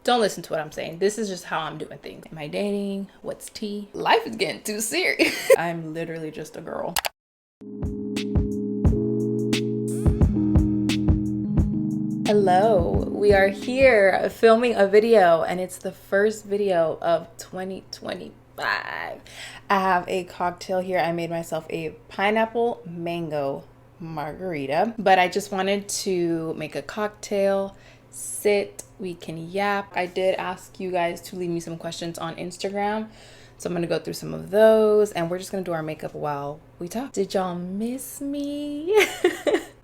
Don't listen to what I'm saying. This is just how I'm doing things. Am I dating? What's tea? Life is getting too serious. I'm literally just a girl. Hello, we are here filming a video and it's the first video of 2025. I have a cocktail here. I made myself a pineapple mango margarita, but I just wanted to make a cocktail, sit, we can yap. I did ask you guys to leave me some questions on Instagram, so I'm gonna go through some of those and we're just gonna do our makeup while we talk. Did y'all miss me?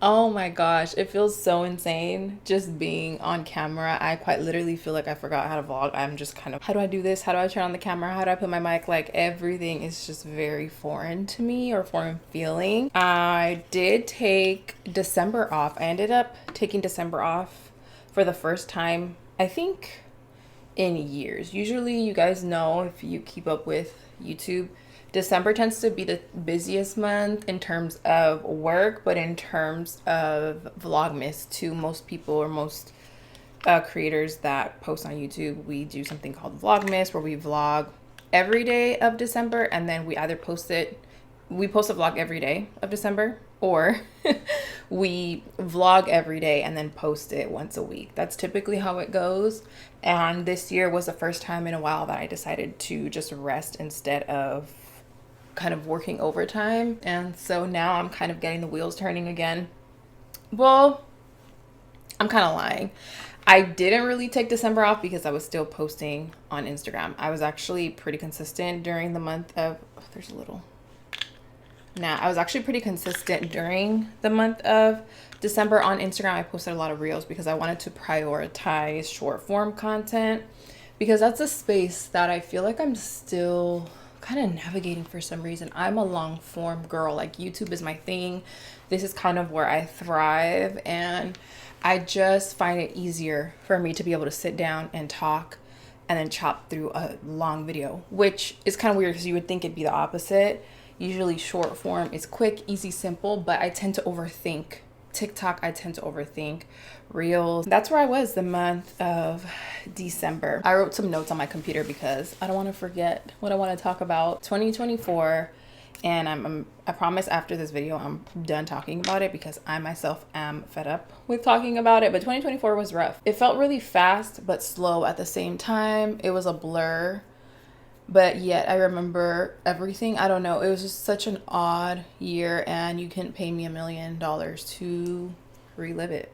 Oh my gosh, it feels so insane just being on camera. I quite literally feel like I forgot how to vlog. I'm just kind of, how do I do this? How do I turn on the camera? How do I put my mic? Like everything is just very foreign to me, or foreign feeling. I did take December off. I ended up taking December off for the first time, I think, in years. Usually, you guys know, if you keep up with YouTube, December tends to be the busiest month in terms of work, but in terms of Vlogmas, to most people or most creators that post on YouTube, we do something called Vlogmas, where we vlog every day of December, and then we either post a vlog every day of December, or we vlog every day and then post it once a week. That's typically how it goes. And this year was the first time in a while that I decided to just rest instead of kind of working overtime. And so now I'm kind of getting the wheels turning again. Well, I'm kind of lying. I didn't really take December off because I was still posting on Instagram. I was actually pretty consistent during the month of, I was actually pretty consistent during the month of December on Instagram. I posted a lot of reels because I wanted to prioritize short form content, because that's a space that I feel like I'm still kind of navigating for some reason. I'm a long form girl. Like, YouTube is my thing. This is kind of where I thrive, and I just find it easier for me to be able to sit down and talk and then chop through a long video, which is kind of weird because you would think it'd be the opposite. Usually short form is quick, easy, simple, but I tend to overthink TikTok. I tend to overthink reels. That's where I was the month of December. I wrote some notes on my computer because I don't want to forget what I want to talk about. 2024, and I promise after this video I'm done talking about it, because I myself am fed up with talking about it. But 2024 was rough. It felt really fast but slow at the same time. It was a blur, but yet I remember everything. I don't know. It was just such an odd year, and you couldn't pay me $1 million to relive it.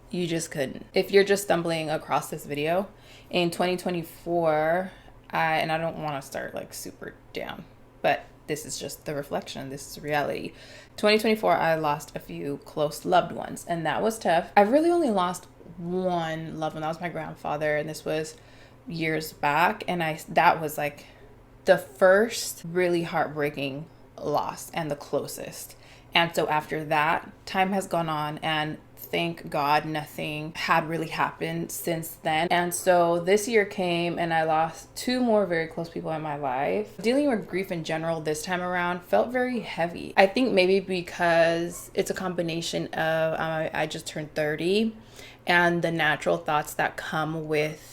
You just couldn't. If you're just stumbling across this video in 2024, and I don't want to start like super down, but this is just the reflection. This is reality. 2024, I lost a few close loved ones, and that was tough. I really only lost one loved one. That was my grandfather, and this was years back, and that was like the first really heartbreaking loss and the closest. And so after that, time has gone on, and thank God nothing had really happened since then. And so this year came and I lost two more very close people in my life. Dealing with grief in general this time around felt very heavy. I think maybe because it's a combination of I just turned 30, and the natural thoughts that come with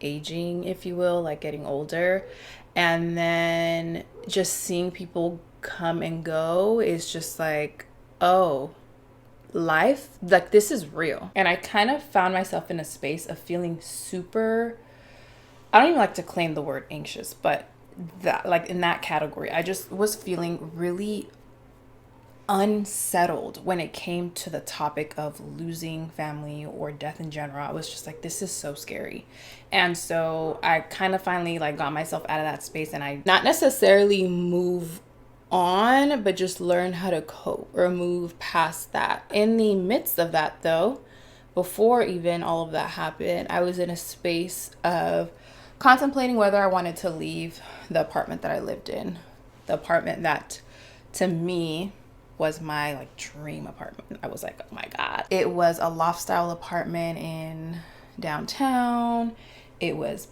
aging, if you will, like getting older, and then just seeing people come and go is just like, oh, life, like, this is real. And I kind of found myself in a space of feeling super, I don't even like to claim the word anxious, but that, like, in that category, I just was feeling really unsettled when it came to the topic of losing family or death in general. I was just like, this is so scary. And so I kind of finally like got myself out of that space, and I not necessarily move on, but just learn how to cope or move past that. In the midst of that though, before even all of that happened, I was in a space of contemplating whether I wanted to leave the apartment that I lived in, the apartment that to me was my like dream apartment. I was like, oh my God. It was a loft style apartment in downtown. It was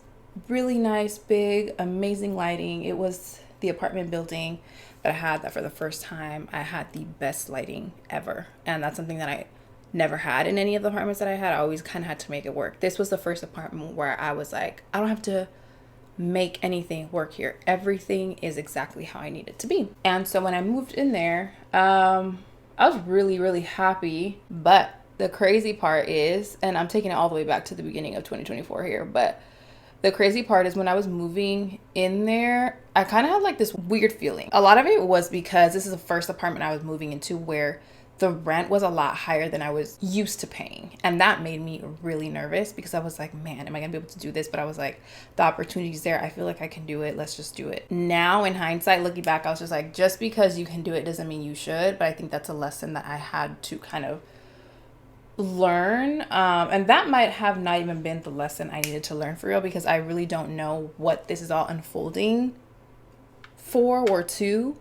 really nice, big, amazing lighting. It was the apartment building that I had that for the first time, I had the best lighting ever. And that's something that I never had in any of the apartments that I had. I always kind of had to make it work. This was the first apartment where I was like, I don't have to make anything work here. Everything is exactly how I need it to be. And so when I moved in there, I was really, really happy. But the crazy part is, and I'm taking it all the way back to the beginning of 2024 here, but the crazy part is when I was moving in there, I kind of had like this weird feeling. A lot of it was because this is the first apartment I was moving into where the rent was a lot higher than I was used to paying. And that made me really nervous because I was like, man, am I gonna be able to do this? But I was like, the opportunity's there. I feel like I can do it. Let's just do it. Now in hindsight, looking back, I was just like, just because you can do it doesn't mean you should. But I think that's a lesson that I had to kind of learn, and that might have not even been the lesson I needed to learn for real, because I really don't know what this is all unfolding for or to,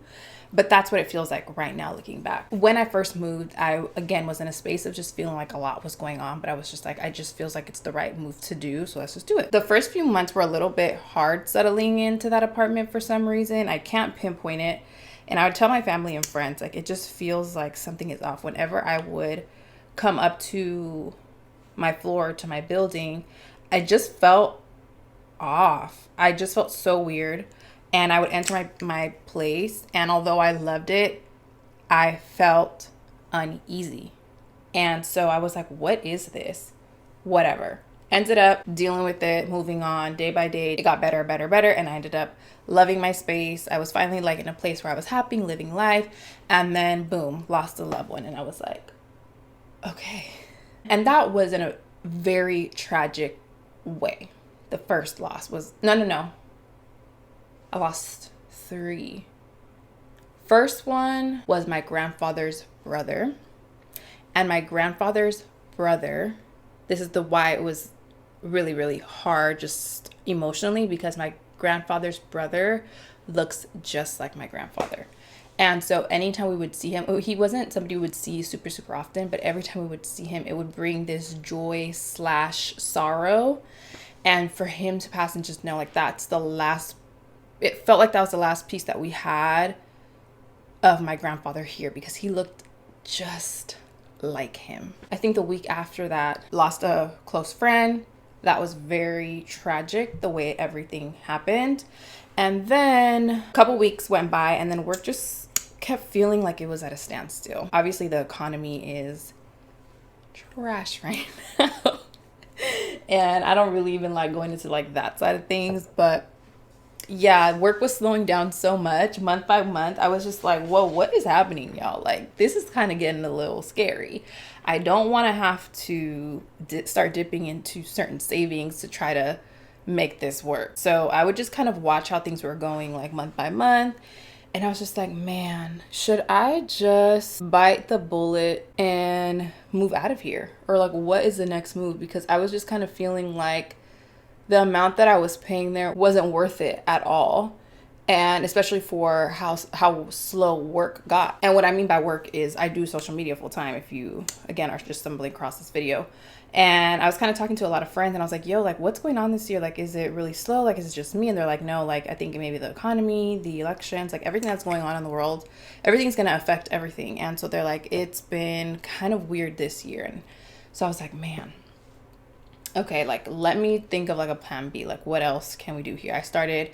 but that's what it feels like right now looking back. When I first moved, I again was in a space of just feeling like a lot was going on, but I was just like, I just feels like it's the right move to do, so let's just do it. The first few months were a little bit hard settling into that apartment for some reason. I can't pinpoint it, and I would tell my family and friends, like, it just feels like something is off. Whenever I would come up to my floor, to my building, I just felt off. I just felt so weird. And I would enter my place, and although I loved it, I felt uneasy. And so I was like, what is this? Whatever. Ended up dealing with it, moving on day by day. It got better, and I ended up loving my space. I was finally like in a place where I was happy, living life. And then boom, lost a loved one. And I was like, okay. And that was in a very tragic way. The first loss was, no. I lost 3. First one was my grandfather's brother. And my grandfather's brother, this is the why it was really, really hard just emotionally, because my grandfather's brother looks just like my grandfather. And so anytime we would see him, he wasn't somebody we would see super, super often, but every time we would see him, it would bring this joy/sorrow. And for him to pass and just know like that's the last, it felt like that was the last piece that we had of my grandfather here, because he looked just like him. I think the week after that, lost a close friend. That was very tragic, the way everything happened. And then a couple weeks went by, and then work just kept feeling like it was at a standstill. Obviously, the economy is trash right now. And I don't really even like going into like that side of things. But yeah, work was slowing down so much month by month. I was just like, whoa, what is happening, y'all? Like, this is kind of getting a little scary. I don't want to have to start dipping into certain savings to try to make this work. So I would just kind of watch how things were going like month by month. And I was just like, man, should I just bite the bullet and move out of here? Or like, what is the next move? Because I was just kind of feeling like the amount that I was paying there wasn't worth it at all. And especially for how slow work got. And what I mean by work is I do social media full time, if you, again, are just stumbling across this video. And I was kind of talking to a lot of friends, and I was like, yo, like, what's going on this year? Like, is it really slow? Like, is it just me? And they're like, no, like, I think maybe the economy, the elections, like everything that's going on in the world, everything's going to affect everything. And so they're like, it's been kind of weird this year. And so I was like, man, okay, like, let me think of like a plan B. Like, what else can we do here? I started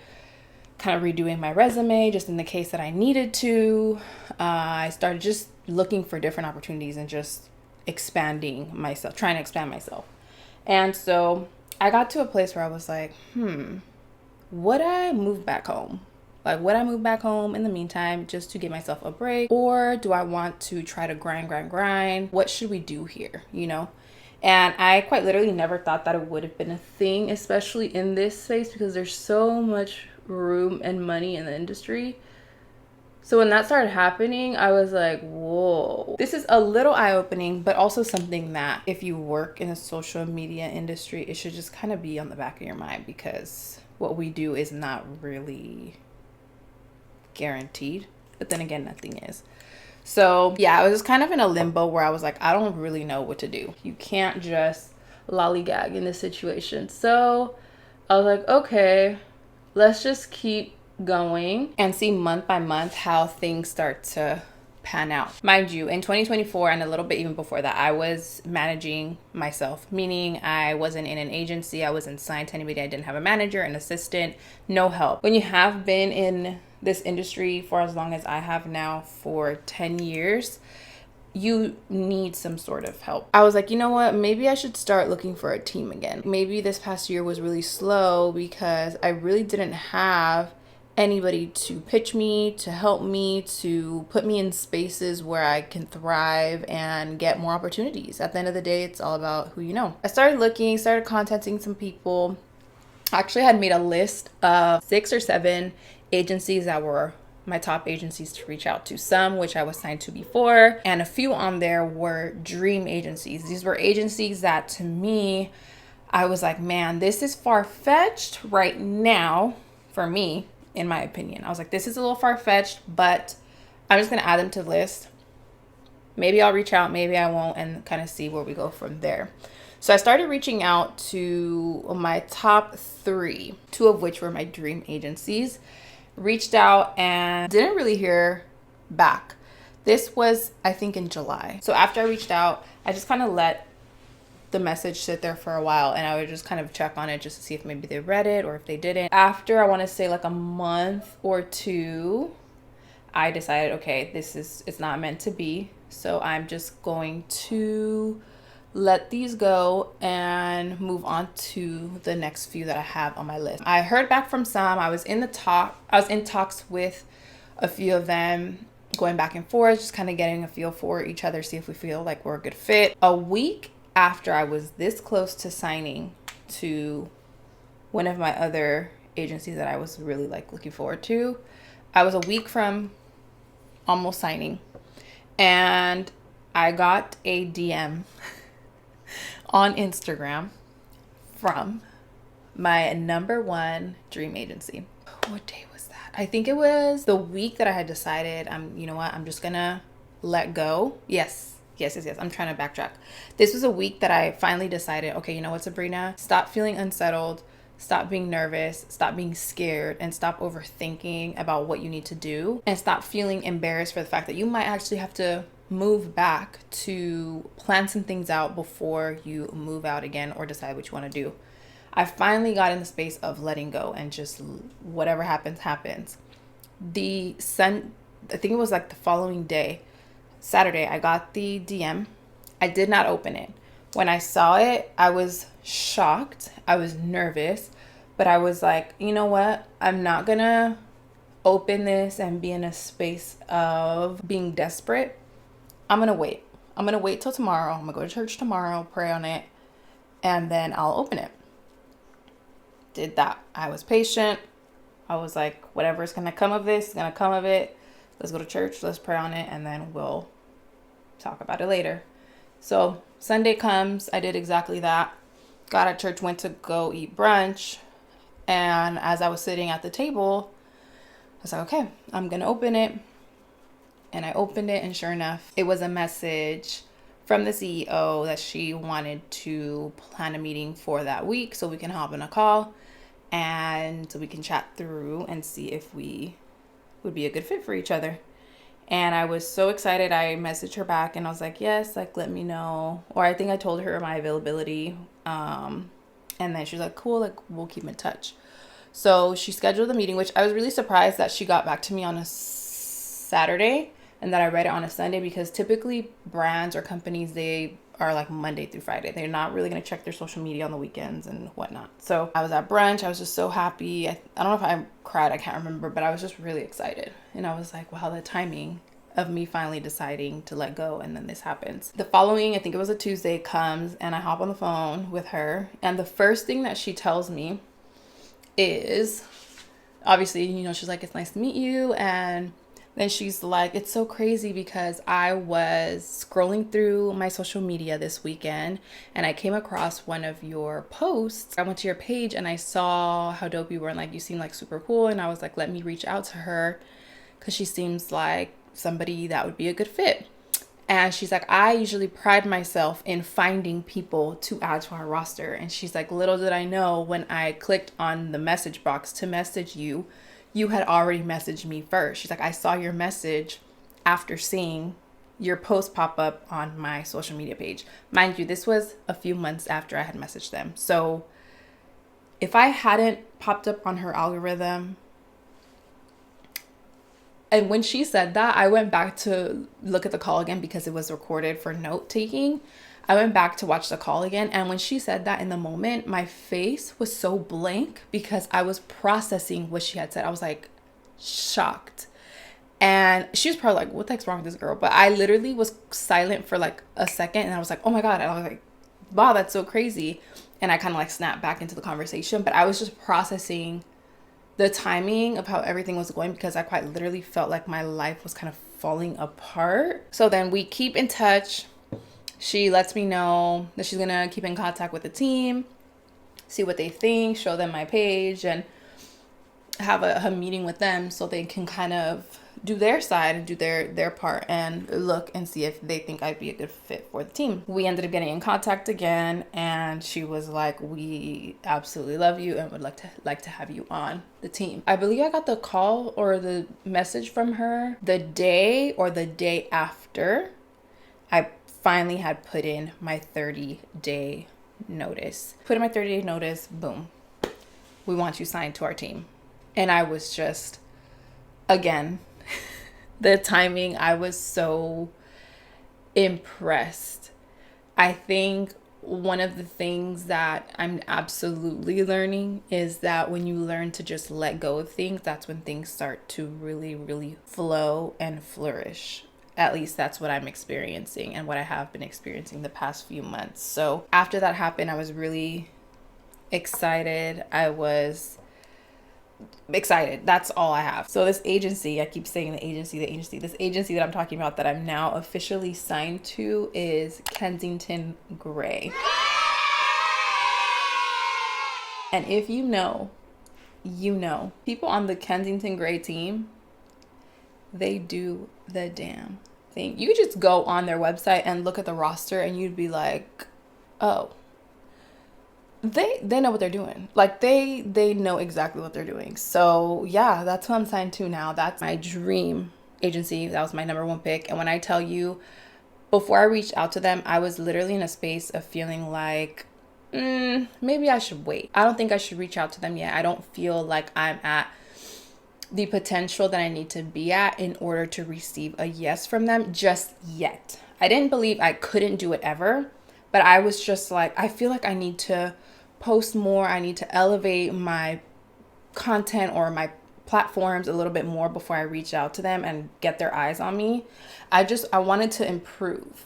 kind of redoing my resume just in the case that I needed to. I started just looking for different opportunities and just expanding myself, trying to expand myself. And so I got to a place where I was like, would I move back home? Like, would I move back home in the meantime just to give myself a break? Or do I want to try to grind? What should we do here, you know? And I quite literally never thought that it would have been a thing, especially in this space, because there's so much room and money in the industry. So when that started happening, I was like, whoa, this is a little eye-opening, but also something that if you work in the social media industry, it should just kind of be on the back of your mind, because what we do is not really guaranteed. But then again, nothing is. So yeah, I was just kind of in a limbo where I was like, I don't really know what to do. You can't just lollygag in this situation. So I was like, okay, let's just keep going and see month by month how things start to pan out. Mind you, in 2024 and a little bit even before that, I was managing myself, meaning I wasn't in an agency, I wasn't signed to anybody, I didn't have a manager, an assistant, no help. When you have been in this industry for as long as I have now, for 10 years, you need some sort of help. I was like, you know what? Maybe I should start looking for a team again. Maybe this past year was really slow because I really didn't have anybody to pitch me, to help me, to put me in spaces where I can thrive and get more opportunities. At the end of the day, it's all about who you know. I started looking, started contacting some people. I actually had made a list of 6 or 7 agencies that were my top agencies to reach out to, some which I was signed to before, and a few on there were dream agencies. These were agencies that to me, I was like, man, this is far-fetched right now for me, in my opinion. I was like, this is a little far-fetched, but I'm just going to add them to the list. Maybe I'll reach out, maybe I won't, and kind of see where we go from there. So I started reaching out to my top 3, 2 of which were my dream agencies. Reached out and didn't really hear back. This was, I think, in July. So after I reached out, I just kind of let the message sit there for a while, and I would just kind of check on it just to see if maybe they read it or if they didn't. After, I want to say like a month or 2, I decided, okay, it's not meant to be. So I'm just going to let these go and move on to the next few that I have on my list. I heard back from some. I was in talks with a few of them, going back and forth, just kind of getting a feel for each other, see if we feel like we're a good fit. A week after I was this close to signing to one of my other agencies that I was really like looking forward to, I was a week from almost signing, and I got a DM on Instagram from my number 1 dream agency. What day was that? I think it was the week that I had decided, you know what, I'm just gonna let go. Yes. I'm trying to backtrack. This was a week that I finally decided, okay, you know what, Sabrina, stop feeling unsettled, stop being nervous, stop being scared, and stop overthinking about what you need to do, and stop feeling embarrassed for the fact that you might actually have to move back to plan some things out before you move out again or decide what you want to do. I finally got in the space of letting go and just whatever happens. I think it was like the following day, Saturday, I got the DM. I did not open it. When I saw it, I was shocked. I was nervous, but I was like, you know what? I'm not gonna open this and be in a space of being desperate. I'm going to wait. I'm going to wait till tomorrow. I'm going to go to church tomorrow, pray on it, and then I'll open it. Did that. I was patient. I was like, whatever's going to come of this is going to come of it. Let's go to church. Let's pray on it, and then we'll talk about it later. So Sunday comes. I did exactly that. Got at church, went to go eat brunch. And as I was sitting at the table, I was like, okay, I'm going to open it. And I opened it, and sure enough, it was a message from the CEO that she wanted to plan a meeting for that week so we can hop on a call and so we can chat through and see if we would be a good fit for each other. And I was so excited. I messaged her back and I was like, yes, like, let me know. Or I think I told her my availability. And then she was like, cool, like, we'll keep in touch. So she scheduled the meeting, which I was really surprised that she got back to me on a Saturday and that I read it on a Sunday, because typically brands or companies, they are like Monday through Friday. They're not really going to check their social media on the weekends and whatnot. So I was at brunch. I was just so happy. I don't know if I cried. I can't remember, but I was just really excited. And I was like, wow, the timing of me finally deciding to let go, and then this happens. The following, I think it was a Tuesday, comes and I hop on the phone with her. And the first thing that she tells me is, obviously, you know, she's like, it's nice to meet you. And then she's like, it's so crazy because I was scrolling through my social media this weekend and I came across one of your posts. I went to your page and I saw how dope you were and like you seem like super cool. And I was like, let me reach out to her because she seems like somebody that would be a good fit. And she's like, I usually pride myself in finding people to add to our roster. And she's like, little did I know, when I clicked on the message box to message you, you had already messaged me first. She's like, I saw your message after seeing your post pop up on my social media page. Mind you, this was a few months after I had messaged them. So if I hadn't popped up on her algorithm, and when she said that, I went back to look at the call again because it was recorded for note taking. I went back to watch the call again. And when she said that in the moment, my face was so blank because I was processing what she had said. I was like shocked. And she was probably like, what the heck's wrong with this girl? But I literally was silent for like a second. And I was like, oh my God. And I was like, wow, that's so crazy. And I kind of like snapped back into the conversation. But I was just processing the timing of how everything was going because I quite literally felt like my life was kind of falling apart. So then we keep in touch. She lets me know that she's gonna keep in contact with the team, see what they think, show them my page, and have a meeting with them so they can kind of do their side and do their part and look and see if they think I'd be a good fit for the team. We ended up getting in contact again, and she was like, we absolutely love you and would like to have you on the team. I believe I got the call or the message from her the day or the day after I finally had put in my 30-day notice. Put in my 30-day notice, boom. We want you signed to our team. And I was just, again, the timing, I was so impressed. I think one of the things that I'm absolutely learning is that when you learn to just let go of things, that's when things start to really, really flow and flourish. At least that's what I'm experiencing and what I have been experiencing the past few months. So after that happened, I was really excited. I was excited. That's all I have. So this agency, I keep saying the agency, this agency that I'm talking about that I'm now officially signed to is Kensington Gray. And if you know, people on the Kensington Gray team, they do the damn thing. You could just go on their website and look at the roster and you'd be like, oh, they know what they're doing. Like they know exactly what they're doing. So yeah, that's who I'm signed to now. That's my dream agency. That was my number one pick. And when I tell you, before I reached out to them, I was literally in a space of feeling like, maybe I should wait. I don't think I should reach out to them yet. I don't feel like I'm at the potential that I need to be at in order to receive a yes from them just yet. I didn't believe I couldn't do it ever, but I was just like, I feel like I need to post more. I need to elevate my content or my platforms a little bit more before I reach out to them and get their eyes on me. I wanted to improve.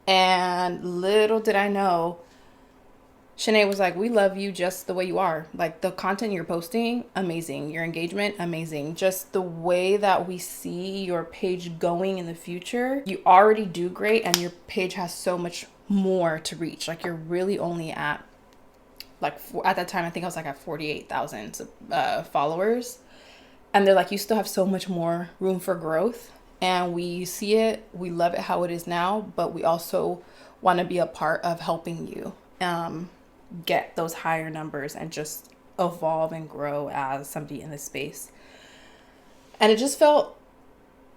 And little did I know, Shanae was like, we love you just the way you are. Like the content you're posting, amazing. Your engagement, amazing. Just the way that we see your page going in the future, you already do great and your page has so much more to reach. Like you're really only at at that time, I think I was like at 48,000 followers. And they're like, you still have so much more room for growth. And we see it, we love it how it is now, but we also want to be a part of helping you get those higher numbers and just evolve and grow as somebody in this space. And it just felt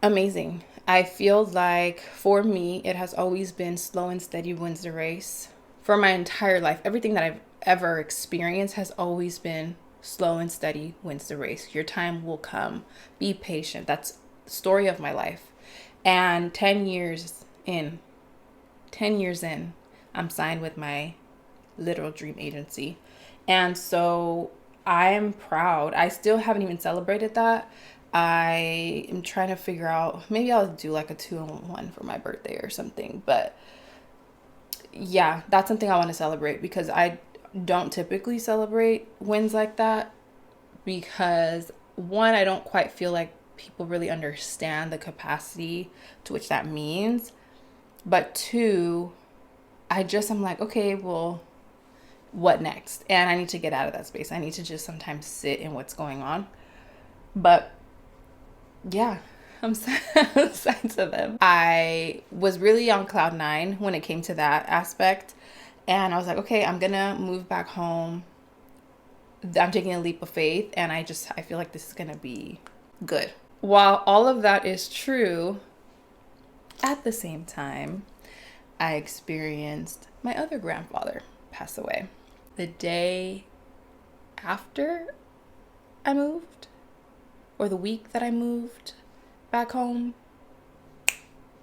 amazing. I feel like for me, it has always been slow and steady wins the race. For my entire life, everything that I've ever experienced has always been slow and steady wins the race. Your time will come. Be patient. That's the story of my life. And 10 years in, I'm signed with my literal dream agency. And so I'm proud. I still haven't even celebrated that. I am trying to figure out, maybe I'll do like a 2-in-1 for my birthday or something. But yeah, that's something I want to celebrate because I don't typically celebrate wins like that because one, I don't quite feel like people really understand the capacity to which that means. But two, I'm like, okay, well, what next? And I need to get out of that space. I need to just sometimes sit in what's going on. But yeah, I'm sad to them. I was really on cloud 9 when it came to that aspect. And I was like, okay, I'm going to move back home. I'm taking a leap of faith. And I feel like this is going to be good. While all of that is true, at the same time, I experienced my other grandfather pass away. The day after I moved, or the week that I moved back home,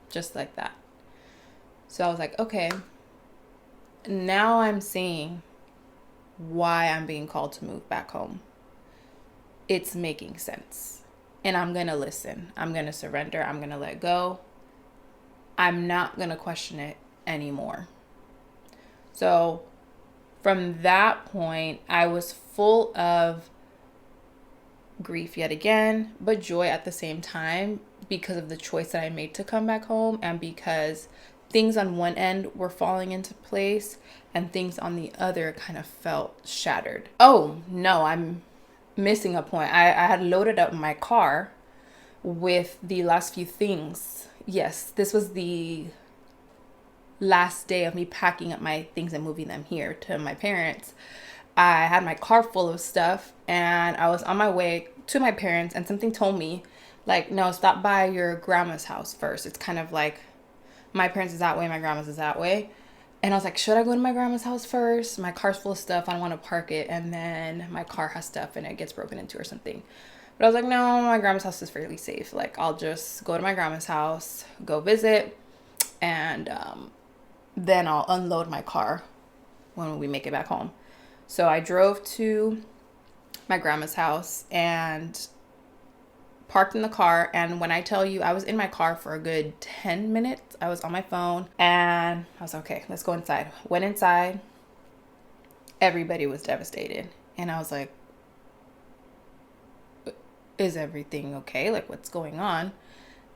just like that. So I was like, okay, now I'm seeing why I'm being called to move back home. It's making sense. And I'm going to listen. I'm going to surrender. I'm going to let go. I'm not going to question it anymore. So from that point, I was full of grief yet again, but joy at the same time because of the choice that I made to come back home, and because things on one end were falling into place and things on the other kind of felt shattered. Oh no, I'm missing a point. I had loaded up my car with the last few things. Yes, this was the last day of me packing up my things and moving them here to my parents. I had my car full of stuff and I was on my way to my parents, and something told me, like, no, stop by your grandma's house first. It's kind of like my parents is that way, my grandma's is that way. And I was like, should I go to my grandma's house first? My car's full of stuff. I don't want to park it. And then my car has stuff and it gets broken into or something. But I was like, no, my grandma's house is fairly safe. Like, I'll just go to my grandma's house, go visit, and then I'll unload my car when we make it back home. So I drove to my grandma's house and parked in the car. And when I tell you, I was in my car for a good 10 minutes. I was on my phone and I was like, okay, let's go inside. Went inside. Everybody was devastated. And I was like, is everything okay? Like, what's going on?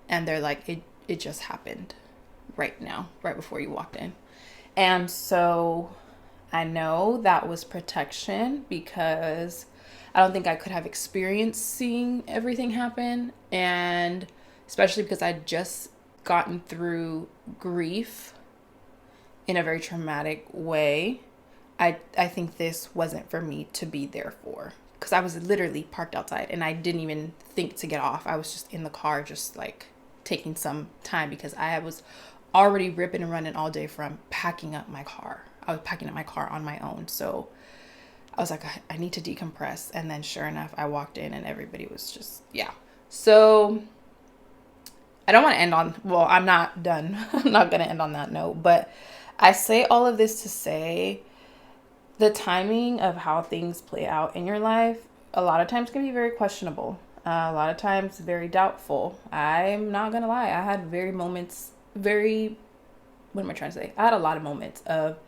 And they're like, it just happened right now, right before you walked in. And so I know that was protection, because I don't think I could have experienced seeing everything happen. And especially because I'd just gotten through grief in a very traumatic way, I think this wasn't for me to be there for. Because I was literally parked outside and I didn't even think to get off. I was just in the car, just like taking some time, because I was already ripping and running all day from packing up my car. I was packing up my car on my own. So I was like, I need to decompress. And then sure enough, I walked in and everybody was just, yeah. So I don't want to end on, well, I'm not done. I'm not going to end on that note. But I say all of this to say the timing of how things play out in your life a lot of times can be very questionable. A lot of times very doubtful. I'm not going to lie. I had what am I trying to say? I had a lot of moments of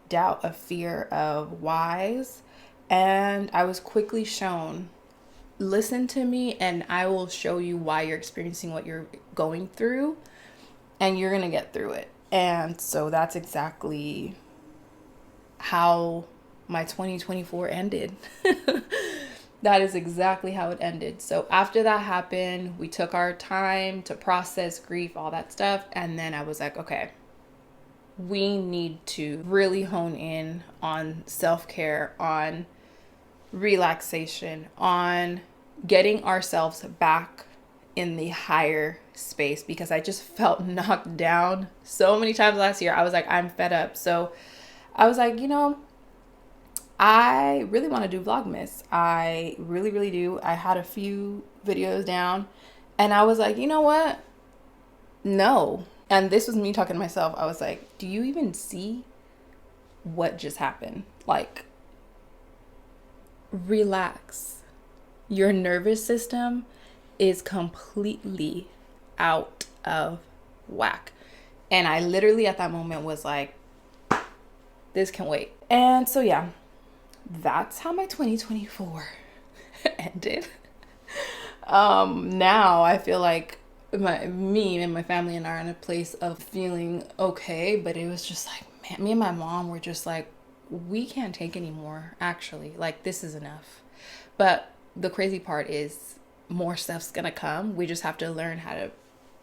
doubt, of fear, of whys. And I was quickly shown, listen to me and I will show you why you're experiencing what you're going through, and you're going to get through it. And so that's exactly how my 2024 ended. That is exactly how it ended. So after that happened, we took our time to process grief, all that stuff. And then I was like, okay, we need to really hone in on self-care, on relaxation, on getting ourselves back in the higher space, because I just felt knocked down so many times last year. I was like, I'm fed up. So I was like, I really want to do Vlogmas. I really, really do. I had a few videos down and I was like, you know what? No. And this was me talking to myself. I was like, do you even see what just happened? Like, relax. Your nervous system is completely out of whack. And I literally at that moment was like, this can wait. And so, yeah, that's how my 2024 ended. Now I feel like me and my family and I are in a place of feeling okay, but it was just like, man, me and my mom were just like, we can't take anymore, actually. Like, this is enough. But the crazy part is more stuff's gonna come. We just have to learn how to,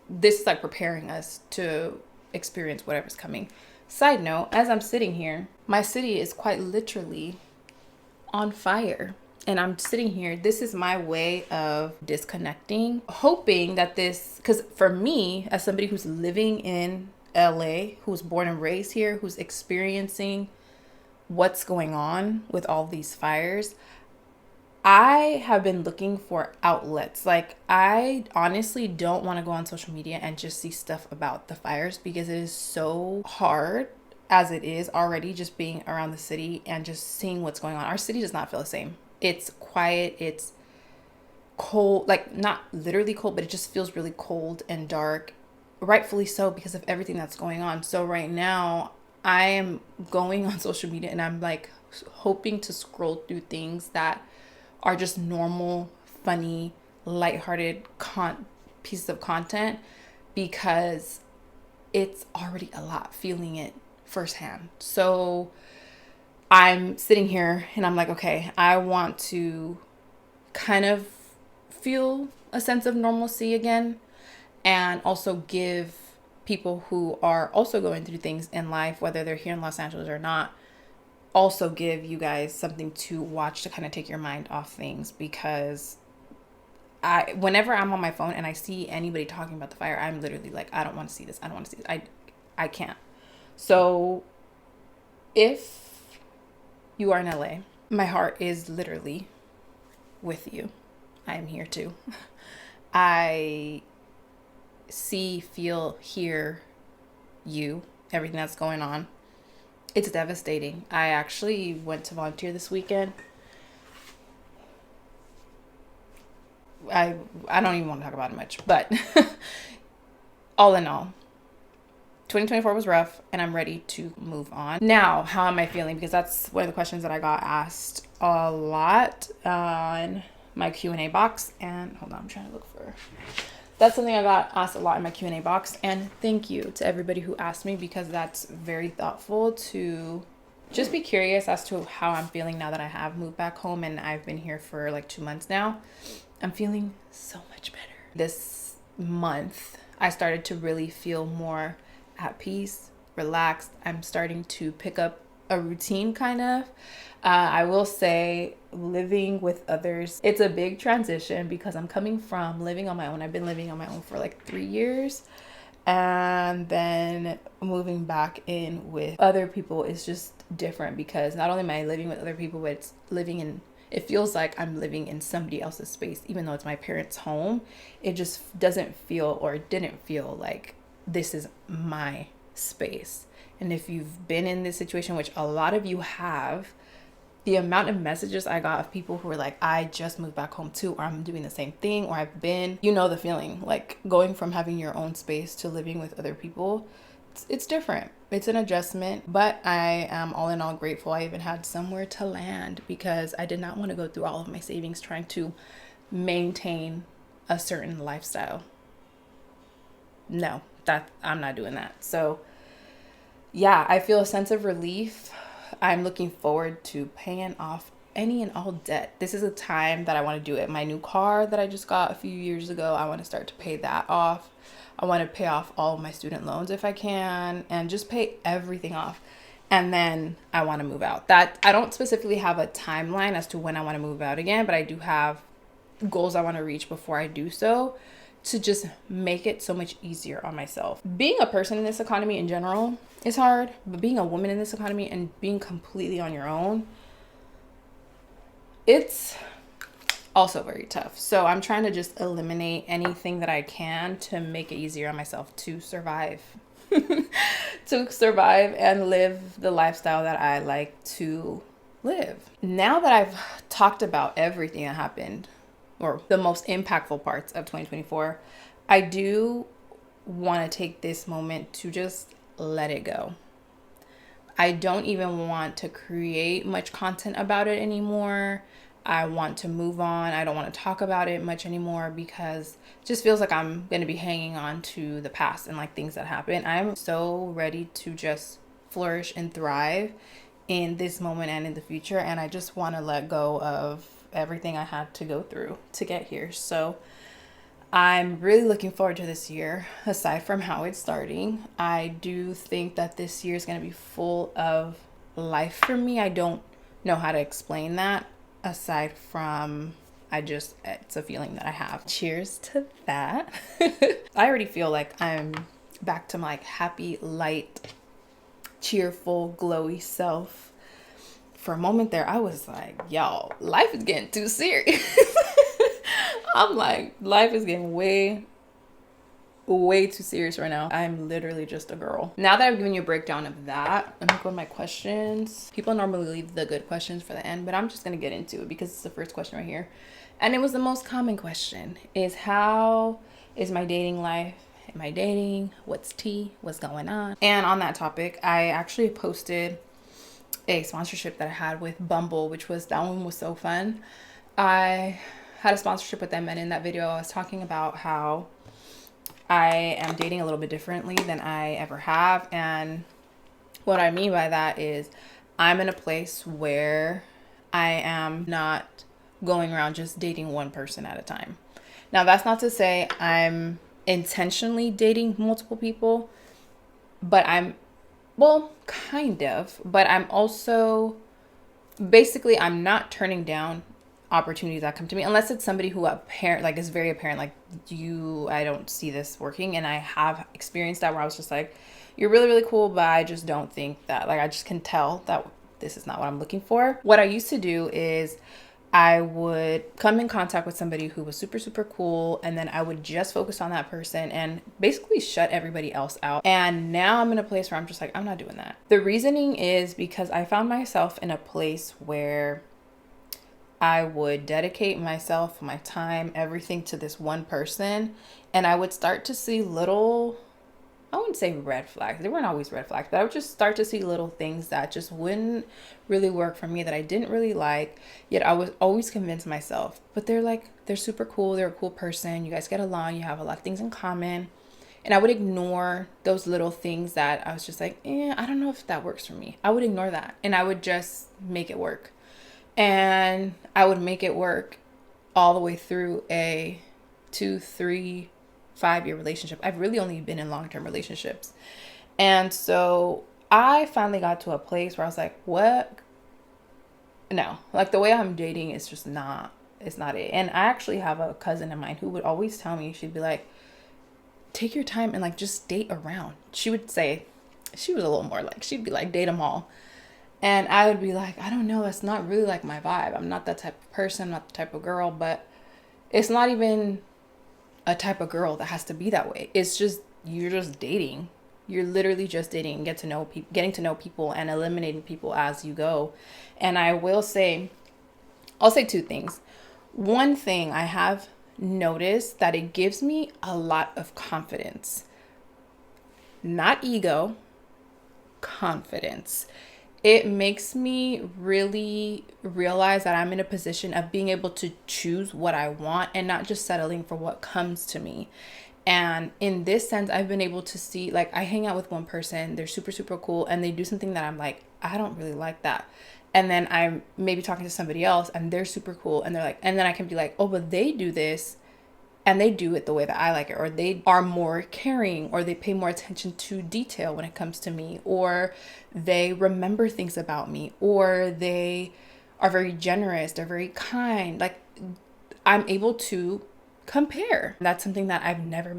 this is like preparing us to experience whatever's coming. Side note, as I'm sitting here, my city is quite literally on fire. And I'm sitting here. This is my way of disconnecting, hoping that this, because for me, as somebody who's living in LA, who's born and raised here, who's experiencing what's going on with all these fires, I have been looking for outlets. Like, I honestly don't want to go on social media and just see stuff about the fires because it is so hard as it is already just being around the city and just seeing what's going on. Our city does not feel the same. It's quiet, it's cold, like not literally cold, but it just feels really cold and dark, rightfully so because of everything that's going on. So right now I am going on social media and I'm like hoping to scroll through things that are just normal, funny, lighthearted pieces of content because it's already a lot feeling it firsthand. So I'm sitting here and I'm like, okay, I want to kind of feel a sense of normalcy again and also give people who are also going through things in life, whether they're here in Los Angeles or not, also give you guys something to watch to kind of take your mind off things because whenever I'm on my phone and I see anybody talking about the fire, I'm literally like, I don't want to see this. I don't want to see this. I can't. So if you are in LA, my heart is literally with you. I am here too. I see, feel, hear you, everything that's going on. It's devastating. I actually went to volunteer this weekend. I don't even want to talk about it much, but all in all, 2024 was rough and I'm ready to move on. Now, how am I feeling? Because that's one of the questions that I got asked a lot on my Q&A box. And hold on, I'm trying to look for... That's something I got asked a lot in my Q&A box. And thank you to everybody who asked me because that's very thoughtful to just be curious as to how I'm feeling now that I have moved back home and I've been here for like 2 months now. I'm feeling so much better. This month, I started to really feel more at peace, relaxed. I'm starting to pick up a routine kind of. I will say living with others, it's a big transition because I'm coming from living on my own. I've been living on my own for like 3 years. And then moving back in with other people is just different because not only am I living with other people, but it feels like I'm living in somebody else's space, even though it's my parents' home. It just doesn't feel or didn't feel like this is my space. And if you've been in this situation, which a lot of you have, the amount of messages I got of people who were like, I just moved back home too, or I'm doing the same thing, or I've been, you know, the feeling like going from having your own space to living with other people. It's different. It's an adjustment, but I am all in all grateful I even had somewhere to land because I did not want to go through all of my savings trying to maintain a certain lifestyle. No, I'm not doing that. So yeah, I feel a sense of relief. I'm looking forward to paying off any and all debt. This is a time that I want to do it. My new car that I just got a few years ago, I want to start to pay that off. I want to pay off all of my student loans if I can and just pay everything off. And then I want to move out. That I don't specifically have a timeline as to when I want to move out again, but I do have goals I want to reach before I do so to just make it so much easier on myself. Being a person in this economy in general is hard, but being a woman in this economy and being completely on your own, it's also very tough. So I'm trying to just eliminate anything that I can to make it easier on myself to survive. To survive and live the lifestyle that I like to live. Now that I've talked about everything that happened, or the most impactful parts of 2024, I do want to take this moment to just let it go. I don't even want to create much content about it anymore. I want to move on. I don't want to talk about it much anymore because it just feels like I'm going to be hanging on to the past and like things that happened. I'm so ready to just flourish and thrive in this moment and in the future. And I just want to let go of everything I had to go through to get here. So I'm really looking forward to this year. Aside from how it's starting, I do think that this year is going to be full of life for me. I don't know how to explain that. aside from it's a feeling that I have. Cheers to that. I already feel like I'm back to my happy, light, cheerful, glowy self. For a moment there, I was like, y'all, life is getting too serious. I'm like, life is getting way too serious right now. I'm literally just a girl. Now that I've given you a breakdown of that, let me go to my questions. People normally leave the good questions for the end, but I'm just gonna get into it because it's the first question right here. And it was the most common question, is how is my dating life? Am I dating? What's tea? What's going on? And on that topic, I actually posted a sponsorship that I had with Bumble, that one was so fun. I had a sponsorship with them, and in that video I was talking about how I am dating a little bit differently than I ever have. And what I mean by that is I'm in a place where I am not going around just dating one person at a time. Now, that's not to say I'm intentionally dating multiple people, but kind of, but I'm also, basically, I'm not turning down opportunities that come to me unless it's somebody who is very apparent, like, I don't see this working. And I have experienced that where I was just like, you're really, really cool, but I just don't think that, like, I just can tell that this is not what I'm looking for. What I used to do is I would come in contact with somebody who was super, super cool, and then I would just focus on that person and basically shut everybody else out. And now I'm in a place where I'm just like, I'm not doing that. The reasoning is because I found myself in a place where I would dedicate myself, my time, everything to this one person, and I would start to see little, I wouldn't say red flags. They weren't always red flags, but I would just start to see little things that just wouldn't really work for me, that I didn't really like. Yet I was always convinced myself, but they're super cool. They're a cool person. You guys get along. You have a lot of things in common. And I would ignore those little things that I was just like, I don't know if that works for me. I would ignore that and I would just make it work. And I would make it work all the way through a 2, 3, 5-year relationship. I've really only been in long-term relationships. And so I finally got to a place where I was like, what? No, like the way I'm dating is just it's not it. And I actually have a cousin of mine who would always tell me, she'd be like, take your time and like just date around. She would say, she was a little more like, she'd be like, date them all. And I would be like, I don't know, that's not really like my vibe. I'm not that type of person, I'm not the type of girl, but it's not even a type of girl that has to be that way. It's just, you're just dating. You're literally just dating and getting to know people and eliminating people as you go. And I'll say 2 things. One thing, I have noticed that it gives me a lot of confidence. Not ego, confidence. It makes me really realize that I'm in a position of being able to choose what I want and not just settling for what comes to me. And in this sense, I've been able to see, like, I hang out with one person, they're super, super cool, and they do something that I'm like, I don't really like that. And then I'm maybe talking to somebody else and they're super cool and they're like, and then I can be like, oh, but they do this and they do it the way that I like it, or they are more caring, or they pay more attention to detail when it comes to me, or they remember things about me, or they are very generous, they're very kind. Like, I'm able to compare. That's something that I've never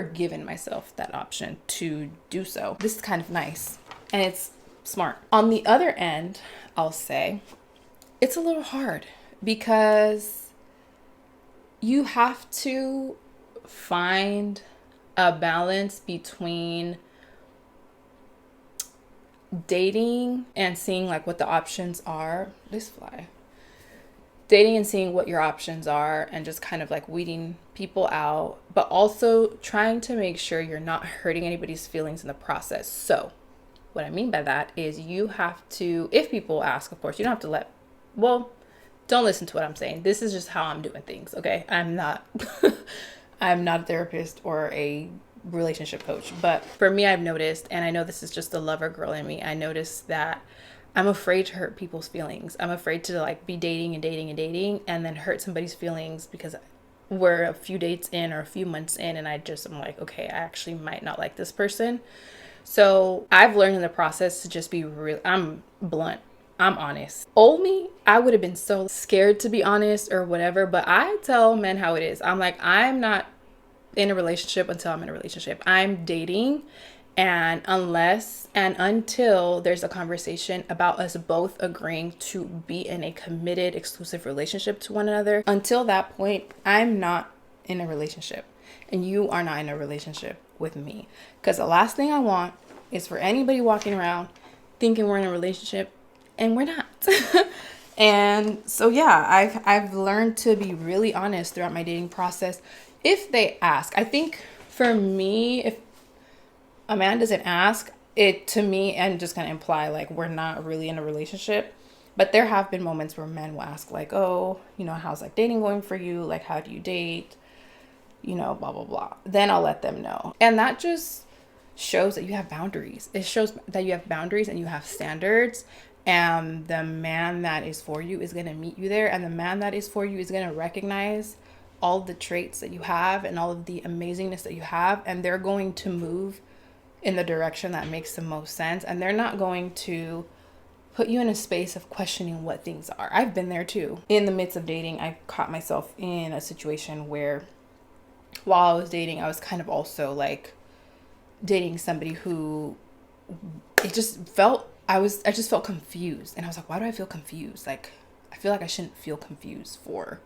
given myself that option to do so. This is kind of nice and it's smart. On the other end, I'll say it's a little hard because you have to find a balance between dating and seeing like what the options are. Dating and seeing what your options are and just kind of like weeding people out, but also trying to make sure you're not hurting anybody's feelings in the process. So what I mean by that is you have to, if people ask, of course, you don't have to don't listen to what I'm saying. This is just how I'm doing things, okay? I'm not I'm not a therapist or a relationship coach, but for me, I've noticed, and I know this is just the lover girl in me, I noticed that I'm afraid to hurt people's feelings. I'm afraid to like be dating and then hurt somebody's feelings because we're a few dates in or a few months in and I'm like, okay, I actually might not like this person. So I've learned in the process to just be real. I'm blunt. I'm honest. Old me, I would have been so scared to be honest or whatever, but I tell men how it is. I'm like, I'm not in a relationship until I'm in a relationship. I'm dating, and unless and until there's a conversation about us both agreeing to be in a committed, exclusive relationship to one another, until that point, I'm not in a relationship. And you are not in a relationship with me. Because the last thing I want is for anybody walking around thinking we're in a relationship and we're not. And so yeah, I've learned to be really honest throughout my dating process. If they ask, I think for me, if a man doesn't ask, it to me and just kind of imply like we're not really in a relationship. But there have been moments where men will ask like, oh, how's like dating going for you? Like, how do you date? Blah, blah, blah. Then I'll let them know. And that just shows that you have boundaries. It shows that you have boundaries and you have standards. And the man that is for you is going to meet you there. And the man that is for you is going to recognize all of the traits that you have and all of the amazingness that you have. And they're going to move in the direction that makes the most sense. And they're not going to put you in a space of questioning what things are. I've been there too. In the midst of dating, I caught myself in a situation where while I was dating, I was kind of also like dating somebody who it just felt, I just felt confused. And I was like, why do I feel confused? Like, I feel like I shouldn't feel confused for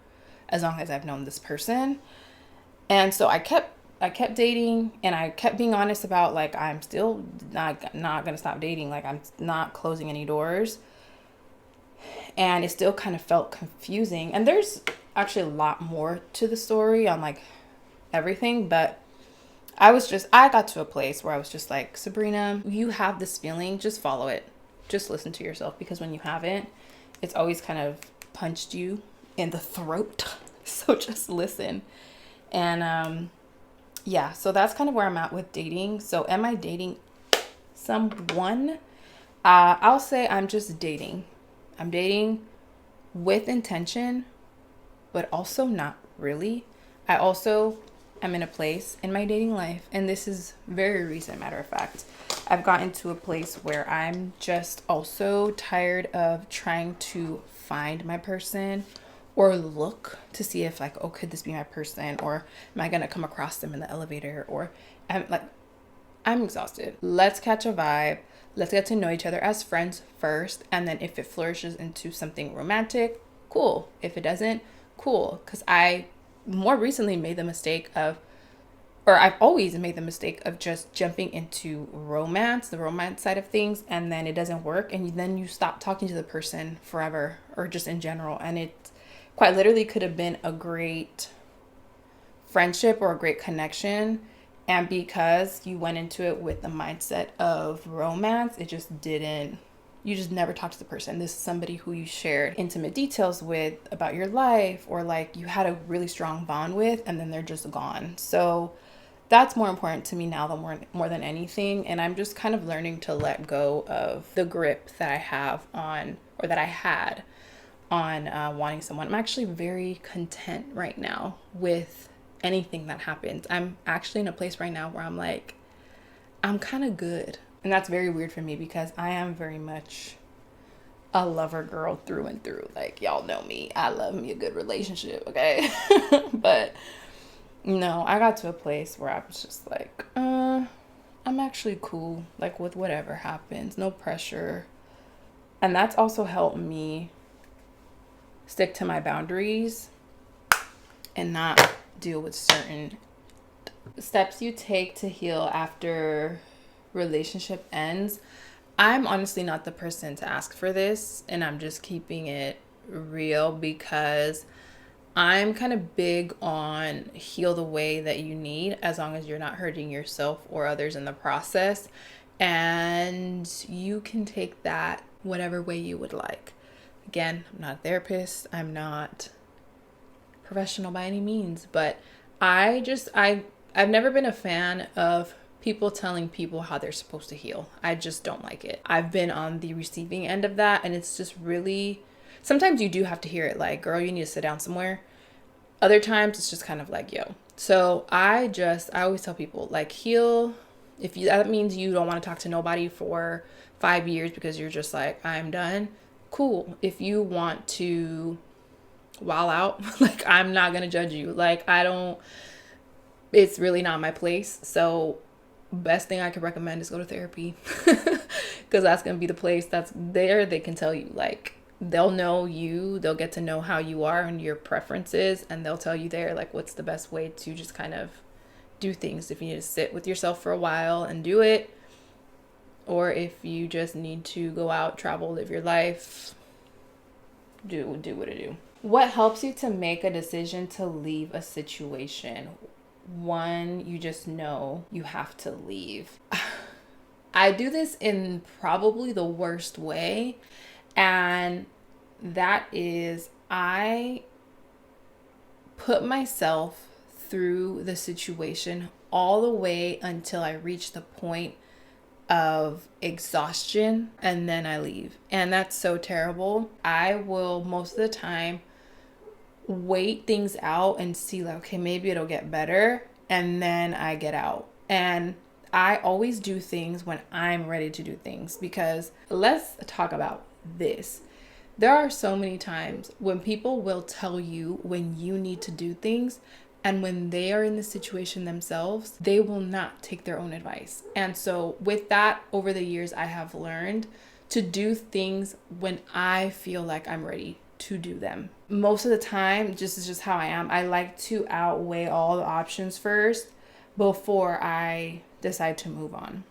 as long as I've known this person. And so I kept dating, and I kept being honest about like, I'm still not going to stop dating. Like, I'm not closing any doors. And it still kind of felt confusing. And there's actually a lot more to the story on like everything, but I got to a place where I was just like, Sabrina, you have this feeling, just follow it. Just listen to yourself, because when you haven't, it's always kind of punched you in the throat. So just listen. And yeah, so that's kind of where I'm at with dating. So am I dating someone? I'll say I'm just dating. I'm dating with intention, but also not really. I also am in a place in my dating life, and this is very recent, matter of fact. I've gotten to a place where I'm just also tired of trying to find my person or look to see if like, oh, could this be my person, or am I gonna come across them in the elevator, or I'm exhausted. Let's catch a vibe. Let's get to know each other as friends first, and then if it flourishes into something romantic, cool. If it doesn't, cool. Because I more recently made the mistake of, or I've always made the mistake of just jumping into the romance side of things, and then it doesn't work, and then you stop talking to the person forever, or just in general, and it quite literally could have been a great friendship or a great connection, and because you went into it with the mindset of romance, it just didn't. You just never talked to the person. This is somebody who you shared intimate details with about your life, or like you had a really strong bond with, and then they're just gone. So that's more important to me now than more than anything. And I'm just kind of learning to let go of the grip that I have on, or that I had on wanting someone. I'm actually very content right now with anything that happens. I'm actually in a place right now where I'm like, I'm kind of good. And that's very weird for me, because I am very much a lover girl through and through. Like, y'all know me. I love me a good relationship, okay? But no, I got to a place where I was just like, I'm actually cool, like, with whatever happens. No pressure. And that's also helped me stick to my boundaries and not deal with certain steps you take to heal after relationship ends. I'm honestly not the person to ask for this, and I'm just keeping it real, because I'm kind of big on heal the way that you need, as long as you're not hurting yourself or others in the process. And you can take that whatever way you would like. Again, I'm not a therapist. I'm not professional by any means, but I've never been a fan of people telling people how they're supposed to heal. I just don't like it. I've been on the receiving end of that, and it's just really, sometimes you do have to hear it like, girl, you need to sit down somewhere. Other times it's just kind of like, yo. So I always tell people, like, heal. That means you don't want to talk to nobody for 5 years because you're just like, I'm done. cool. If you want to wow out, like, I'm not gonna judge you. Like, I don't, it's really not my place. So best thing I could recommend is go to therapy. Because that's gonna be the place that's there. They can tell you, like, they'll know you, they'll get to know how you are and your preferences, and they'll tell you there, like, what's the best way to just kind of do things. If you need to sit with yourself for a while and do it, or if you just need to go out, travel, live your life, do what it do. What helps you to make a decision to leave a situation? One, you just know you have to leave. I do this in probably the worst way, and that is I put myself through the situation all the way until I reach the point of exhaustion, and then I leave. And that's so terrible. I will most of the time wait things out and see, like, okay, maybe it'll get better, and then I get out. And I always do things when I'm ready to do things, because let's talk about this. There are so many times when people will tell you when you need to do things, and when they are in the situation themselves, they will not take their own advice. And so with that, over the years, I have learned to do things when I feel like I'm ready to do them. Most of the time, just is just how I am. I like to outweigh all the options first before I decide to move on.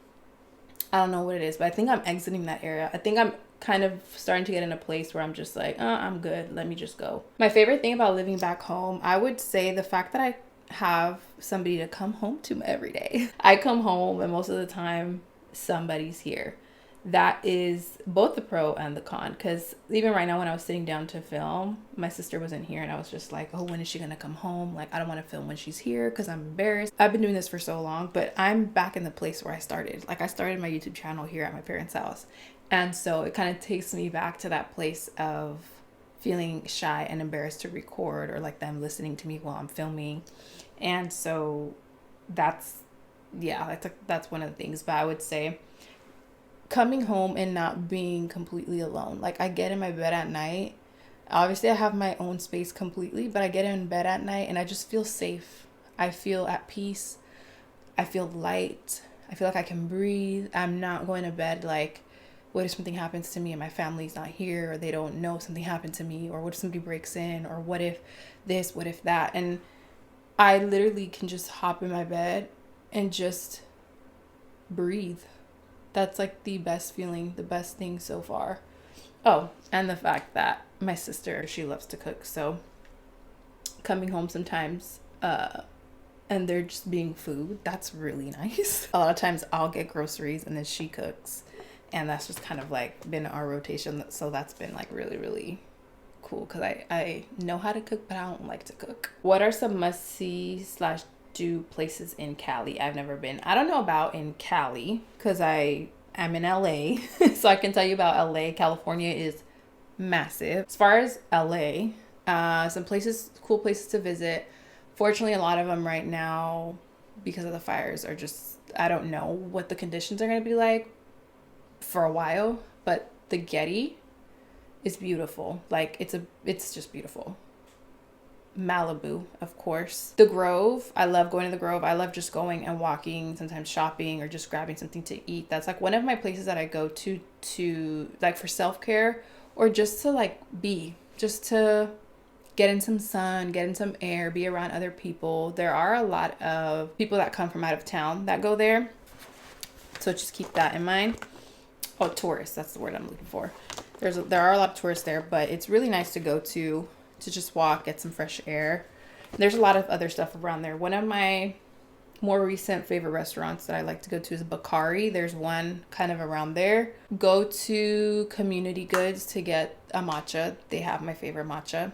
I don't know what it is, but I think I'm exiting that area. I think I'm kind of starting to get in a place where I'm just like, I'm good. Let me just go. My favorite thing about living back home, I would say the fact that I have somebody to come home to every day. I come home and most of the time somebody's here. That is both the pro and the con, because even right now when I was sitting down to film, my sister wasn't here, and I was just like, oh, when is she gonna come home? Like, I don't want to film when she's here because I'm embarrassed. I've been doing this for so long, but I'm back in the place where I started. Like, I started my YouTube channel here at my parents' house, and so it kind of takes me back to that place of feeling shy and embarrassed to record, or like them listening to me while I'm filming. And so that's one of the things. But I would say coming home and not being completely alone. Like, I get in my bed at night. Obviously, I have my own space completely, but I get in bed at night and I just feel safe. I feel at peace. I feel light. I feel like I can breathe. I'm not going to bed like, what if something happens to me and my family's not here, or they don't know something happened to me, or what if somebody breaks in, or what if this, what if that? And I literally can just hop in my bed and just breathe. That's like the best feeling, the best thing so far. Oh, and the fact that my sister, she loves to cook. So coming home sometimes, and there just being food, that's really nice. A lot of times I'll get groceries and then she cooks. And that's just kind of like been our rotation. So that's been like really, really cool, because I know how to cook, but I don't like to cook. What are some must-see / do places in Cali? I've never been. I don't know about in Cali because I am in LA. So I can tell you about LA. California is massive. As far as LA, some places, cool places to visit. Fortunately, a lot of them right now, because of the fires, are just, I don't know what the conditions are going to be like for a while, but the Getty is beautiful. Like, it's just beautiful. Malibu, of course. The Grove, I love going to the Grove. I love just going and walking, sometimes shopping, or just grabbing something to eat. That's like one of my places that I go to like for self-care, or just to like just to get in some sun, get in some air, be around other people. There are a lot of people that come from out of town that go there, so just keep that in mind. Oh, tourists, that's the word I'm looking for. There are a lot of tourists there, but it's really nice to go to just walk, get some fresh air. There's a lot of other stuff around there. One of my more recent favorite restaurants that I like to go to is Bakari. There's one kind of around there. Go to Community Goods to get a matcha. They have my favorite matcha.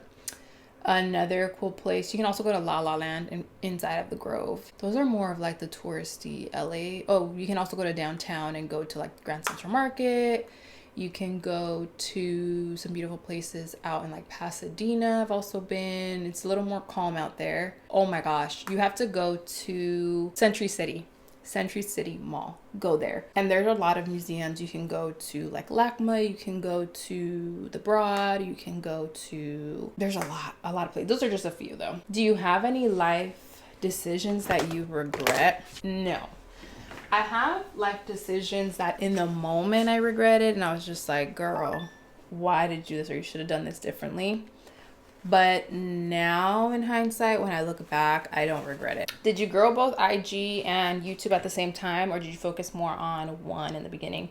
Another cool place, you can also go to La La Land inside of the Grove. Those are more of like the touristy LA. Oh, you can also go to downtown and go to like Grand Central Market. You can go to some beautiful places out in like Pasadena. I've also been. It's a little more calm out there. Oh my gosh, you have to go to Century City. Century City Mall. Go there. And there's a lot of museums. You can go to like LACMA, you can go to the Broad, you can go to, there's a lot of places. Those are just a few though. Do you have any life decisions that you regret? No. I have life decisions that in the moment I regretted, and I was just like, girl, why did you do this, or you should have done this differently. But now in hindsight, when I look back, I don't regret it. Did you grow both IG and YouTube at the same time, or did you focus more on one in the beginning?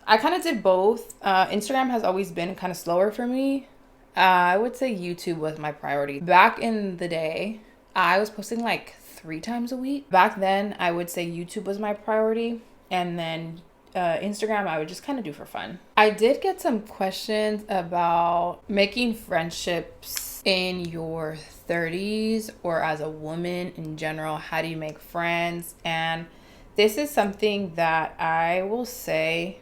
I kind of did both. Instagram has always been kind of slower for me. I would say YouTube was my priority. Back in the day, I was posting like 3 times a week. Back then, I would say YouTube was my priority, and then Instagram I would just kind of do for fun. I did get some questions about making friendships in your 30s or as a woman in general. How do you make friends? And this is something that I will say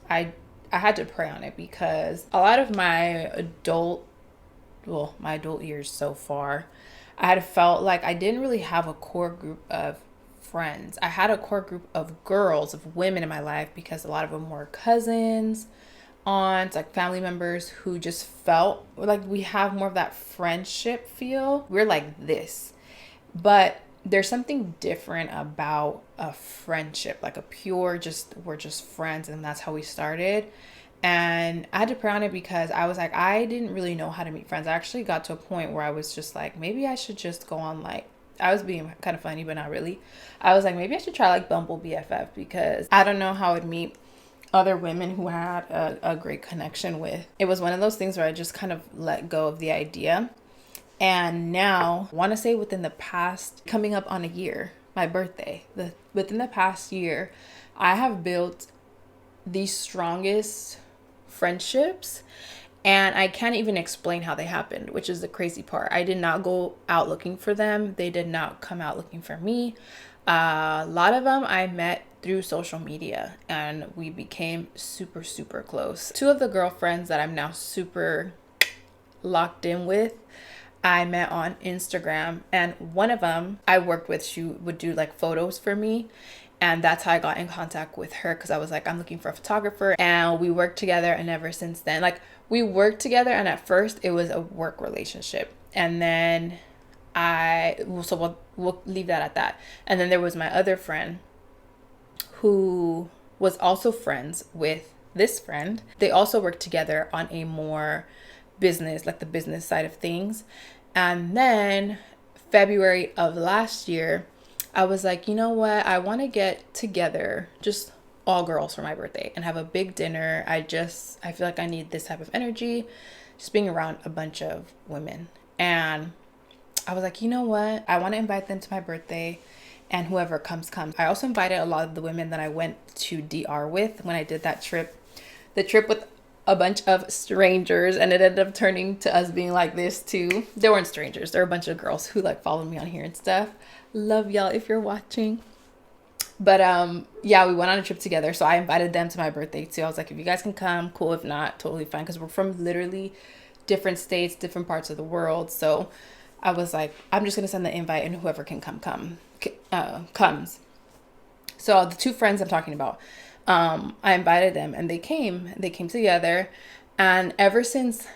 I had to pray on it, because a lot of my adult years so far, I had felt like I didn't really have a core group of friends. I had a core group of girls, of women in my life, because a lot of them were cousins, aunts, like family members who just felt like we have more of that friendship feel. We're like this. But there's something different about a friendship, like a pure, we're just friends, and that's how we started. And I had to pray on it, because I was like, I didn't really know how to meet friends. I actually got to a point where I was just like, maybe I should just go on, like, I was being kind of funny, but not really. I was like, maybe I should try like Bumble BFF, because I don't know how I'd meet other women who had a great connection with. It was one of those things where I just kind of let go of the idea. And now, I want to say within the past, coming up on a year, my birthday, within the past year, I have built the strongest friendships, and I can't even explain how they happened, which is the crazy part. I did not go out looking for them. They did not come out looking for me. A lot of them I met through social media, and we became super, super close. 2 of the girlfriends that I'm now super locked in with, I met on Instagram, and one of them I worked with, she would do like photos for me. And that's how I got in contact with her, because I was like, I'm looking for a photographer. And we worked together. And ever since then, like, we worked together. And at first it was a work relationship. And then we'll leave that at that. And then there was my other friend who was also friends with this friend. They also worked together on a more business, like the business side of things. And then February of last year, I was like, you know what? I want to get together, just all girls, for my birthday and have a big dinner. I feel like I need this type of energy, just being around a bunch of women. And I was like, you know what? I want to invite them to my birthday, and whoever comes. I also invited a lot of the women that I went to DR with when I did that trip. The trip with a bunch of strangers, and it ended up turning to us being like this too. They weren't strangers. There were a bunch of girls who like followed me on here and stuff. Love y'all if you're watching. But yeah, we went on a trip together, so I invited them to my birthday too. I was like, if you guys can come, cool. If not, totally fine, because we're from literally different states, different parts of the world. So I was like, I'm just gonna send the invite, and whoever can come comes. So the 2 friends I'm talking about, I invited them, and they came together. And ever since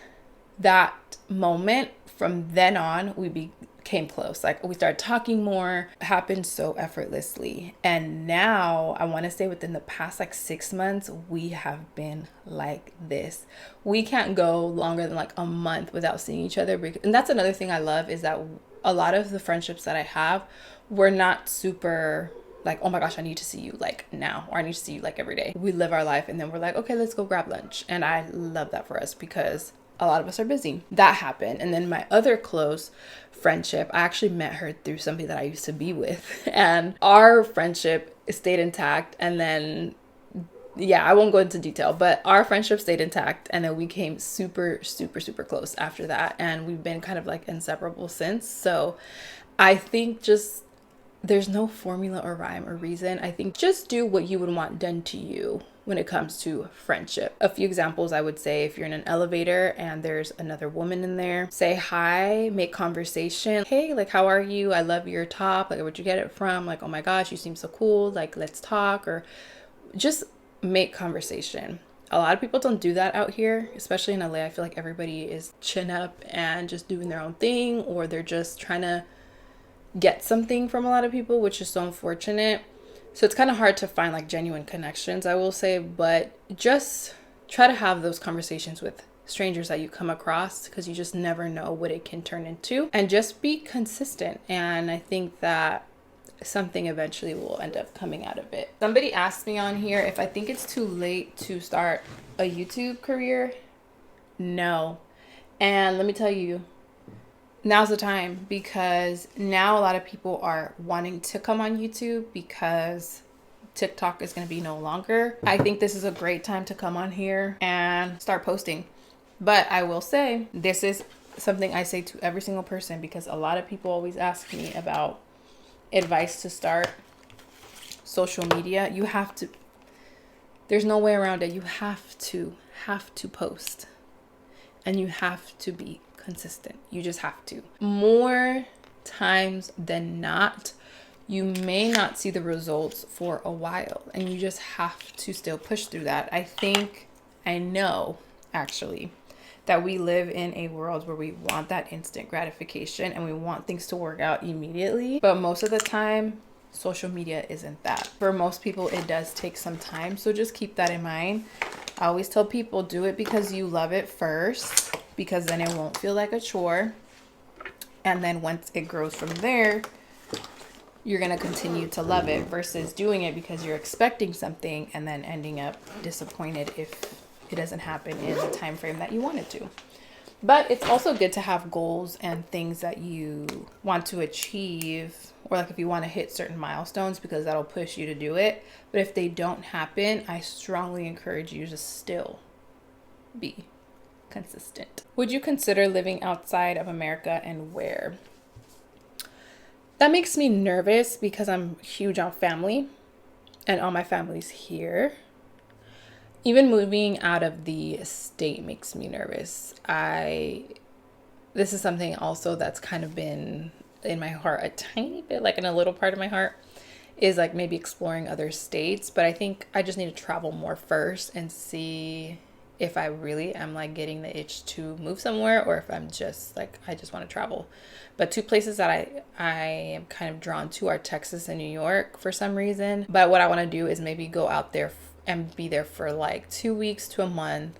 that moment, from then on, we became close. Like, we started talking more. It happened so effortlessly. And now, I want to say within the past like 6 months, we have been like this. We can't go longer than like a month without seeing each other. And that's another thing I love, is that a lot of the friendships that I have, we're not super like, oh my gosh, I need to see you like now, or I need to see you like every day. We live our life, and then we're like, okay, let's go grab lunch. And I love that for us, because a lot of us are busy. That happened. And then my other close friendship, I actually met her through somebody that I used to be with, and our friendship stayed intact. And then, yeah, I won't go into detail, but our friendship stayed intact, and then we came super, super, super close after that. And we've been kind of like inseparable since. So I think there's no formula or rhyme or reason. I think just do what you would want done to you when it comes to friendship. A few examples I would say: if you're in an elevator and there's another woman in there, say hi, make conversation. Hey, like, how are you? I love your top. Like, where'd you get it from? Like, oh my gosh, you seem so cool. Like, let's talk. Or just make conversation. A lot of people don't do that out here, especially in LA. I feel like everybody is chin up and just doing their own thing, or they're just trying to get something from a lot of people, which is so unfortunate. So it's kind of hard to find like genuine connections, I will say, but just try to have those conversations with strangers that you come across, because you just never know what it can turn into. And just be consistent. And I think that something eventually will end up coming out of it. Somebody asked me on here if I think it's too late to start a YouTube career. No. And let me tell you, now's the time, because now a lot of people are wanting to come on YouTube because TikTok is going to be no longer. I think this is a great time to come on here and start posting. But I will say, this is something I say to every single person, because a lot of people always ask me about advice to start social media. You have to, there's no way around it. You have to post, and you have to be consistent. You just have to. More times than not, you may not see the results for a while, and you just have to still push through that. I know actually that we live in a world where we want that instant gratification and we want things to work out immediately. But most of the time, social media isn't that. For most people, it does take some time. So just keep that in mind. I always tell people, do it because you love it first, because then it won't feel like a chore. And then once it grows from there, you're going to continue to love it, versus doing it because you're expecting something and then ending up disappointed if it doesn't happen in the time frame that you want it to. But it's also good to have goals and things that you want to achieve, or like if you want to hit certain milestones, because that'll push you to do it. But if they don't happen, I strongly encourage you to still be consistent. Would you consider living outside of America, and where? That makes me nervous because I'm huge on family and all my family's here. Even moving out of the state makes me nervous. This is something also that's kind of been in my heart a tiny bit, like in a little part of my heart, is like maybe exploring other states. But I think I just need to travel more first and see if I really am like getting the itch to move somewhere, or if I'm just like, I just want to travel. But two places that I am kind of drawn to are Texas and New York for some reason. But what I want to do is maybe go out there and be there for like 2 weeks to a month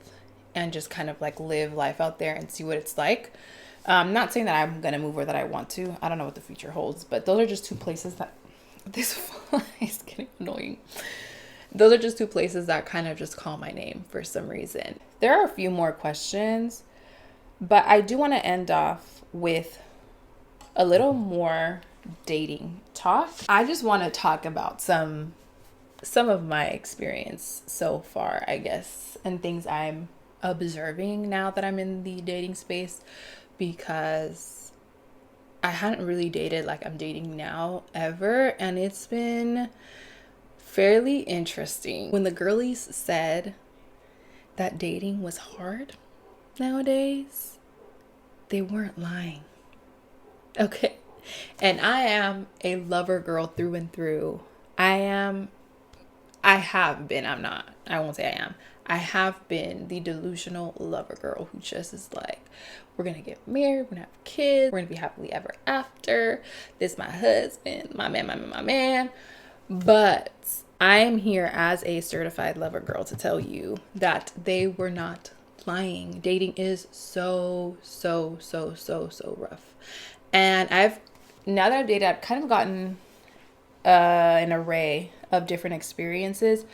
and just kind of like live life out there and see what it's like. I'm not saying that I'm going to move or that I want to. I don't know what the future holds, but those are just two places that this fly is getting annoying. Those are just two places that kind of just call my name for some reason. There are a few more questions, but I do want to end off with a little more dating talk. I just want to talk about some of my experience so far, I guess, and things I'm observing now that I'm in the dating space, because I hadn't really dated like I'm dating now ever, and it's been fairly interesting. When the girlies said that dating was hard nowadays, they weren't lying. Okay. And I am a lover girl through and through. I have been the delusional lover girl who just is like, we're going to get married, we're going to have kids, we're going to be happily ever after. This is my husband, my man. But I am here as a certified lover girl to tell you that they were not lying. Dating is so rough. And now that I've dated, I've kind of gotten an array of different experiences.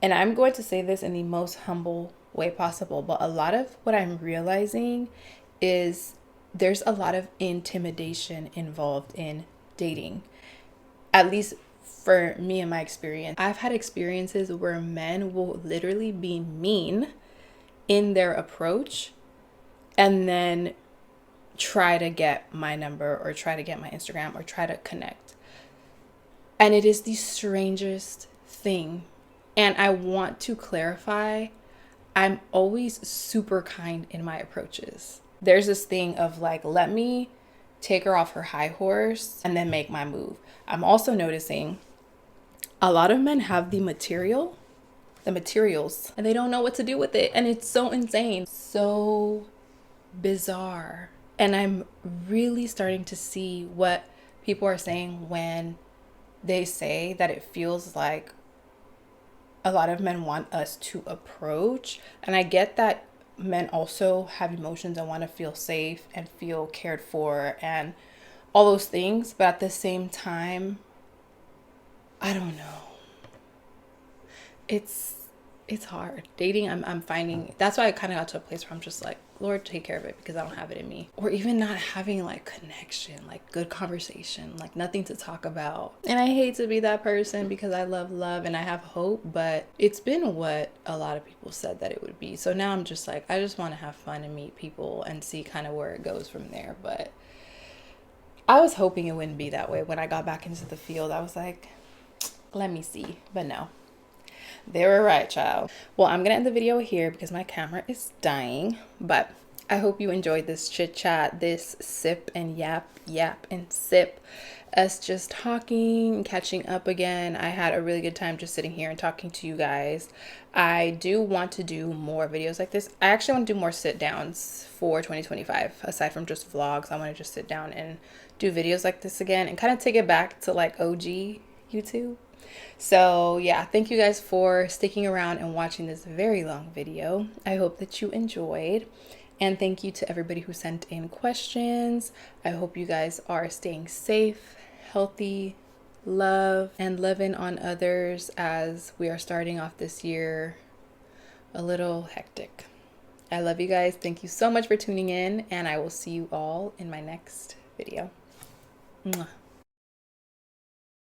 And I'm going to say this in the most humble way possible, but a lot of what I'm realizing is there's a lot of intimidation involved in dating. At least for me and my experience. I've had experiences where men will literally be mean in their approach and then try to get my number or try to get my Instagram or try to connect. And it is the strangest thing And I want to clarify, I'm always super kind in my approaches. There's this thing of like, let me take her off her high horse and then make my move. I'm also noticing a lot of men have the materials, and they don't know what to do with it. And it's so insane, so bizarre. And I'm really starting to see what people are saying when they say that it feels like a lot of men want us to approach. And I get that men also have emotions and want to feel safe and feel cared for and all those things. But at the same time, I don't know. It's hard. Dating, I'm finding, that's why I kind of got to a place where I'm just like, Lord, take care of it, because I don't have it in me. Or even not having like connection, like good conversation, like nothing to talk about. And I hate to be that person because I love love and I have hope, but it's been what a lot of people said that it would be. So now I'm just like, I just want to have fun and meet people and see kind of where it goes from there. But I was hoping it wouldn't be that way. When I got back into the field, I was like, let me see. But no. They were right, child. Well, I'm gonna end the video here because my camera is dying, but I hope you enjoyed this chit chat, this sip and yap and sip, us just talking, catching up again. I had a really good time just sitting here and talking to you guys. I do want to do more videos like this. I actually want to do more sit downs for 2025 aside from just vlogs. I want to just sit down and do videos like this again and kind of take it back to like OG YouTube. So yeah, thank you guys for sticking around and watching this very long video. I hope that you enjoyed, and thank you to everybody who sent in questions. I hope you guys are staying safe, healthy, love, and loving on others as we are starting off this year a little hectic. I love you guys. Thank you so much for tuning in, and I will see you all in my next video. Mwah.